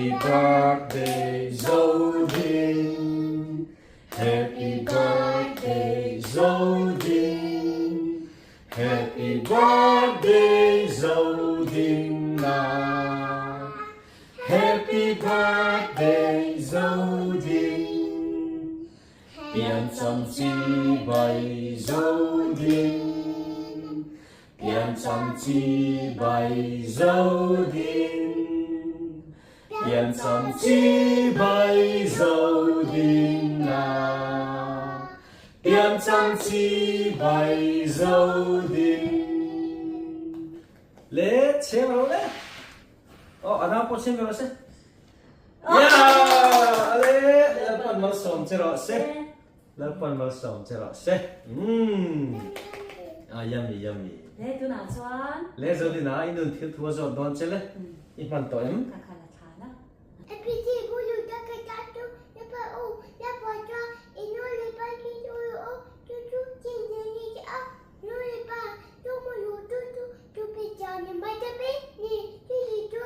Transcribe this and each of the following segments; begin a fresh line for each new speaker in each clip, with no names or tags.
Happy birthday Zodin. Happy birthday Zodin. Happy birthday Zodin na. Happy birthday Zodin. Pian trăm chi bay Zodin. Pian trăm chi bay Zodin. Pian trăm chi bay Zodin na. Pian trăm chi bay Zodin.
Le chemo le. Oh, ana po chemo se. Yeah, le lalpan mal som chero se. Lalpan mal som chero se. Ah, yummy yummy.
Để tôi nào xoan.
Le Zodin na inun thil thua zo don chele. Iman to em.
Khá khá là khá đó.
Epiti bulu takatatu lepa o lepa cha ino lepa ki o tu ti ni a no lepa tu mo lu tu pe cha ni mai ta pe ni ti tu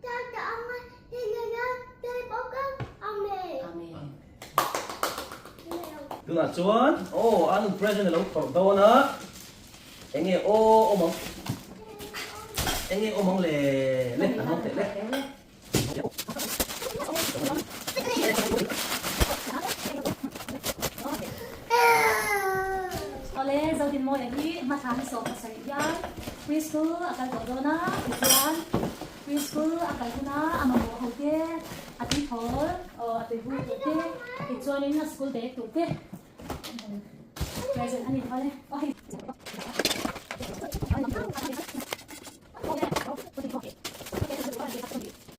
ta ama ni na te bo ka amen.
Amen.
Tu na chuan. Oh, anun present lo khor do na. Enge o mong. Enge o mong le among te le.
Oleh Zodin mo lagi matang so pasayyan. Preschool akal ko na, Ijuan. Preschool akal ko na, amamo hote, ati thol, ati hu hote, Ijuan in school day tote.